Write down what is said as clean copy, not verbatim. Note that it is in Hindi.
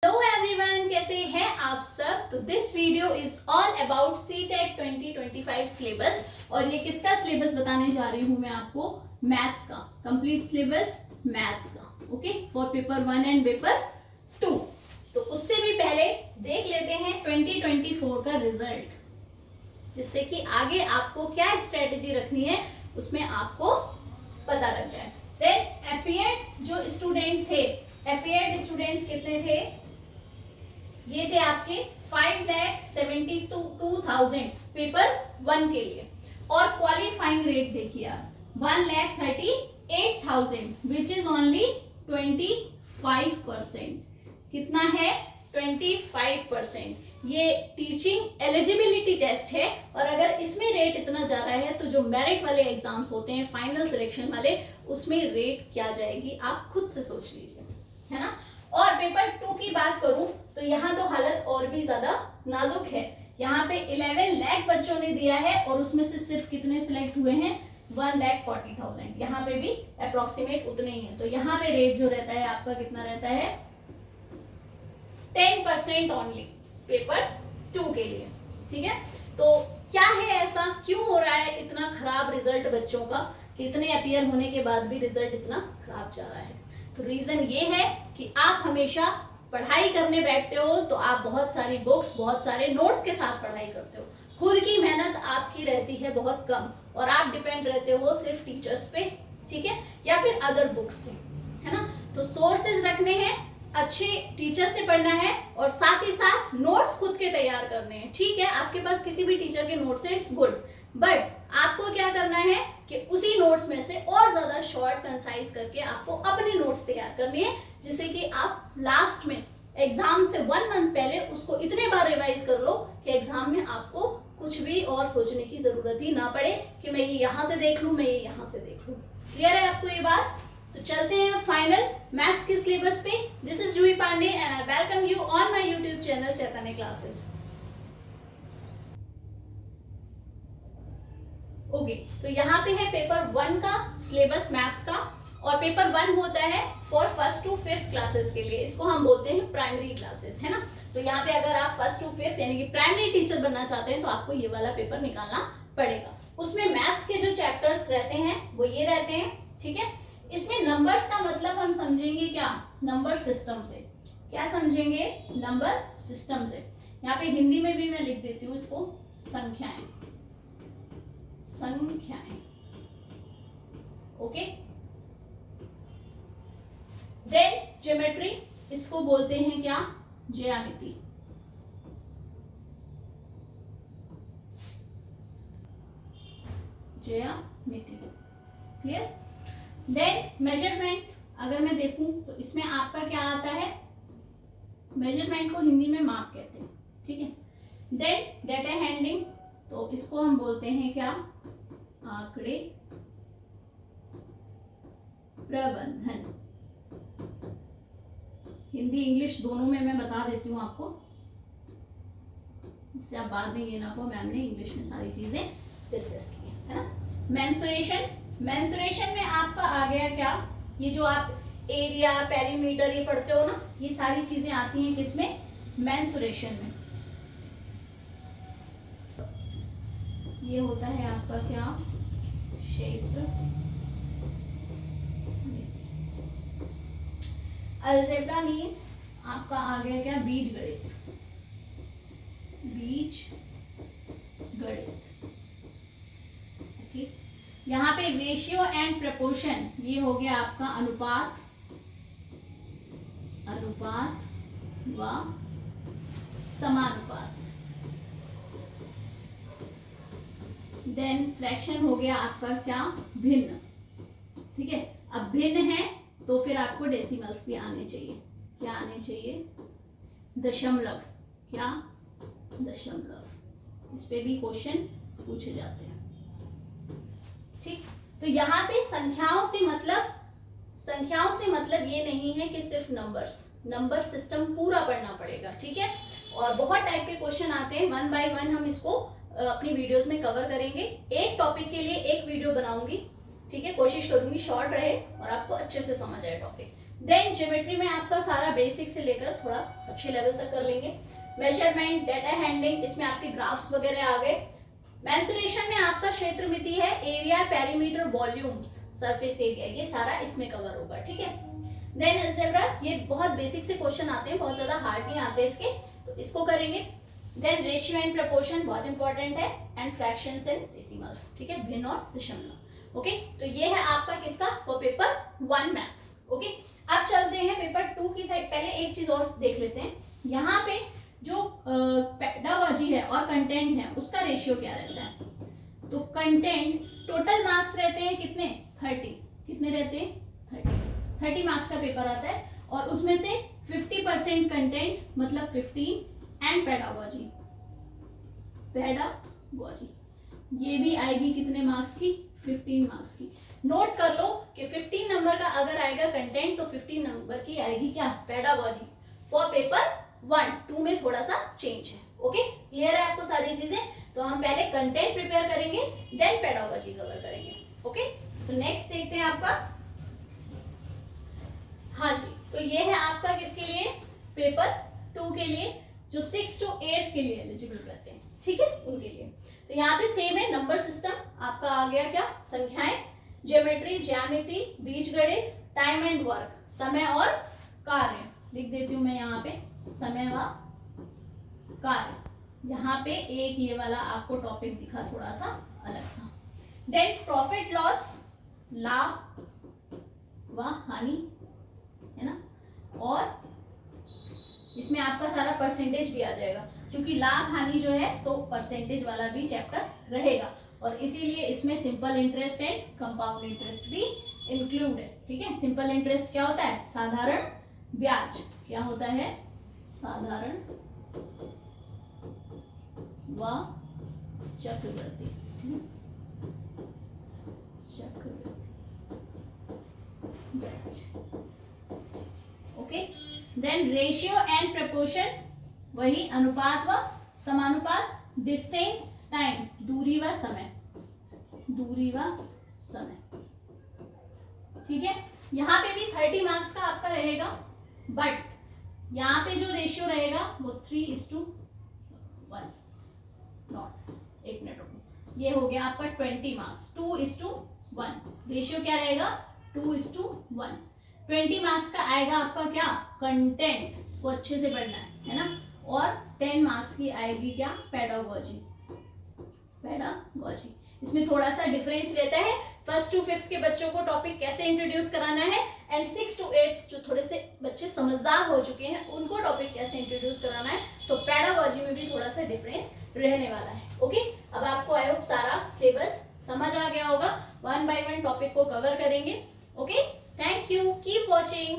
हेलो एवरीवन, कैसे हैं आप सब। तो this video is all about CTET 2025 syllabus और ये किसका सिलेबस बताने जा रही हूँ मैं आपको, मैथ्स का कंप्लीट सिलेबस मैथ्स का, okay, for paper 1 and paper 2। तो उससे भी पहले देख लेते हैं 2024 का रिजल्ट, जिससे कि आगे आपको क्या स्ट्रेटेजी रखनी है उसमें आपको पता लग जाए। देन अपीयर्ड जो स्टूडेंट थे, अपीयर्ड स्टूडेंट्स कितने थे, ये थे आपके 5,72,000 पेपर 1 के लिए। और क्वालिफाइंग रेट देखिए आप 1,38,000 विच इज ओनली 25%। कितना है? 25%। ये टीचिंग एलिजिबिलिटी टेस्ट है और अगर इसमें रेट इतना जा रहा है तो जो मेरिट वाले एग्जाम्स होते हैं, फाइनल सिलेक्शन वाले, उसमें रेट क्या जाएगी आप खुद से सोच लीजिए, है ना। और पेपर 2 की बात करूं तो यहाँ तो हालत और भी ज्यादा नाजुक है। यहाँ पे 11 लाख बच्चों ने दिया है और उसमें से सिर्फ कितने सिलेक्ट हुए हैं? 1,40,000। यहाँ पे भी अप्रोक्सीमेट उतने ही है। तो यहाँ पे रेट जो रहता है आपका कितना रहता है? 10% ओनली पेपर 2 के लिए, ठीक है। तो क्या है ऐसा, क्यों हो रहा है इतना खराब रिजल्ट बच्चों का, कितने अपीयर होने के बाद भी रिजल्ट इतना खराब जा रहा है? तो रीजन ये है कि आप हमेशा पढ़ाई करने बैठते हो तो आप बहुत सारी बुक्स, बहुत सारे नोट्स के साथ पढ़ाई करते हो, खुद की मेहनत आपकी रहती है बहुत कम और आप डिपेंड रहते हो सिर्फ टीचर्स पे, ठीक है, या फिर अदर बुक्स से, है ना। तो सोर्सेज रखने हैं, अच्छे टीचर से पढ़ना है और साथ ही साथ नोट्स खुद के तैयार करने हैं। ठीक है, आपके पास किसी भी टीचर के नोट्स हैं, इट्स गुड, बट आपको क्या करना है कि उसी नोट्स में से और ज्यादा शॉर्ट कंसाइज करके आपको अपने नोट्स तैयार करने हैं, जिससे कि आप लास्ट में एग्जाम से 1 मंथ पहले उसको इतने बार रिवाइज कर लो कि एग्जाम में आपको कुछ भी और सोचने की जरूरत ही ना पड़े कि मैं ये यहाँ से देख लूं, मैं ये यहाँ से देख लूं। क्लियर है आपको ये बात? तो चलते हैं फाइनल मैथ्स के सिलेबस पे। This is Juhi Pandey and I welcome you on my YouTube channel Chaitanya Classes. Okay, तो यहाँ पे है पेपर 1 का सिलेबस मैथ्स का और पेपर 1 होता है for 1st to 5th classes के लिए। इसको हम बोलते हैं प्राइमरी क्लासेस, है ना। तो यहाँ पे अगर आप 1st to 5th यानी कि प्राइमरी टीचर बनना चाहते हैं तो आपको ये वाला पेपर निकालना पड़ेगा। उसमें मैथ्स के जो चैप्टर्स रहते हैं वो ये रहते हैं, ठीक है। इसमें नंबर्स का मतलब हम समझेंगे क्या? नंबर सिस्टम से। क्या समझेंगे? नंबर सिस्टम से। यहाँ पे हिंदी में भी मैं लिख देती हूँ इसको, संख्याएं, संख्याएं, ओके। देन ज्योमेट्री, इसको बोलते हैं क्या? ज्यामिति। ज्यामिति, क्लियर। देन मेजरमेंट, अगर मैं देखूं तो इसमें आपका क्या आता है? मेजरमेंट को हिंदी में माप कहते हैं, ठीक है। देन डेटा हैंडलिंग, तो इसको हम बोलते हैं क्या? आंकड़े प्रबंधन। हिंदी इंग्लिश दोनों में मैं बता देती हूँ आपको, इससे आप बाद में ये ना कहो मैम ने इंग्लिश में सारी चीजें डिस्कस की है ना। मेंसुरेशन, मेंसुरेशन में आपका आ गया क्या? ये जो आप एरिया, पेरीमीटर ये पढ़ते हो ना, ये सारी चीजें आती हैं किसमें? मेंसुरेशन में। ये होता है आपका क्या? क्षेत्र। अलजेब्रा मीन्स आपका आ गया क्या? बीज गणित, बीज गणित, ओके। यहाँ पे रेशियो एंड प्रपोर्शन, ये हो गया आपका अनुपात, अनुपात व समानुपात। देन फ्रैक्शन हो गया आपका क्या? भिन्न, ठीक है। अब भिन्न है तो फिर आपको डेसिमल्स भी आने चाहिए। क्या आने चाहिए? दशमलव, क्या? दशमलव। इस पे भी क्वेश्चन पूछे जाते हैं, ठीक। तो यहाँ पे संख्याओं से मतलब, संख्याओं से मतलब ये नहीं है कि सिर्फ नंबर्स, नंबर सिस्टम पूरा पढ़ना पड़ेगा, ठीक है। और बहुत टाइप के क्वेश्चन आते हैं, 1 by 1 हम इसको अपनी वीडियोस में कवर करेंगे। एक टॉपिक के लिए एक वीडियो बनाऊंगी, ठीक है। कोशिश करूंगी शॉर्ट रहे और आपको अच्छे से समझ आए टॉपिक। देन ज्योमेट्री में आपका सारा बेसिक से लेकर थोड़ा अच्छे लेवल तक कर लेंगे। मेजरमेंट, डाटा हैंडलिंग, इसमें आपके ग्राफ्स वगैरह आ गए। मेंसुरेशन में आपका क्षेत्र मिति है, area, perimeter, volumes, surface area, ये सारा इसमें कवर होगा, ठीक है। देन अलजेब्रा, ये बहुत बेसिक से क्वेश्चन आते हैं, बहुत ज्यादा हार्ड नहीं आते इसके, तो इसको करेंगे। देन रेशियो एंड प्रपोर्शन बहुत इंपॉर्टेंट है, एंड फ्रैक्शंस एंड डेसिमल्स, ठीक है, भिन्न और दशमलव। ओके, तो ये है आपका किसका, फॉर पेपर 1 मैथ्स। ओके, अब चलते हैं पेपर 2 की साइड। पहले एक चीज और देख लेते हैं, यहाँ पे जो पेडागोजी है और कंटेंट है उसका रेशियो क्या रहता है। तो कंटेंट, टोटल मार्क्स रहते हैं कितने, 30, कितने रहते हैं 30 मार्क्स का पेपर आता है, और उसमें से 50% कंटेंट मतलब 15, एंड पेडागोजी ये भी आएगी कितने मार्क्स की, 15 मार्क्स की। नोट कर लो कि 15 नंबर का अगर आएगा कंटेंट तो 15 नंबर की आएगी क्या, पेडागोजी, फॉर पेपर 1। 2 में थोड़ा सा चेंज है। ओके, क्लियर है आपको सारी चीजें। तो हम पहले कंटेंट प्रिपेयर करेंगे, देन पेडागोजी कवर करेंगे। ओके, तो नेक्स्ट देखते हैं आपका, हाँ जी, तो ये है आपका किसके लिए, पेपर 2 के लिए, जो 6 to 8 के लिए एलिजिबल रहते हैं, ठीक है, उनके लिए। तो यहाँ पे सेम है, नंबर सिस्टम आपका आ गया क्या, संख्याएं, ज्योमेट्री, ज्यामिति, बीजगणित, टाइम एंड वर्क, समय और कार्य, लिख देती हूं मैं यहाँ पे, समय व कार्य। यहाँ पे एक ये वाला आपको टॉपिक दिखा थोड़ा सा अलग सा। देन प्रॉफिट लॉस, लाभ व हानि, है ना, और इसमें आपका सारा परसेंटेज भी आ जाएगा, क्योंकि लाभ हानि जो है तो परसेंटेज वाला भी चैप्टर रहेगा, और इसीलिए इसमें simple interest and compound interest भी इंक्लूड है, ठीक है। सिंपल इंटरेस्ट क्या होता है, साधारण ब्याज, क्या होता है, साधारण व चक्रवृद्धि, चक्रवृद्धि ब्याज। Okay, then ratio and proportion, वही अनुपात व समानुपात, डिस्टेंस, टाइम, दूरी व समय, दूरी व समय, ठीक है। यहाँ पे भी 30 मार्क्स का आपका रहेगा, बट यहाँ पे जो रेशियो रहेगा वो 3:1। नॉट, एक मिनट रुको, ये हो गया आपका 20 मार्क्स, 2:1, रेशियो क्या रहेगा 2:1। 20 मार्क्स का आएगा आपका क्या, कंटेंट, इसको अच्छे से पढ़ना है ना, और 10 मार्क्स की आएगी क्या, पेडागोजी। इसमें थोड़ा सा डिफरेंस रहता है, 1st to 5th के बच्चों को टॉपिक कैसे इंट्रोड्यूस कराना है, एंड 6 to 8 जो थोड़े से बच्चे समझदार हो चुके हैं उनको टॉपिक कैसे इंट्रोड्यूस कराना है। तो पेडागोजी में भी थोड़ा सा डिफरेंस रहने वाला है। ओके, अब आपको आई होप सारा सिलेबस समझ आ गया होगा, 1 by 1 टॉपिक को कवर करेंगे। Okay, thank you, keep watching.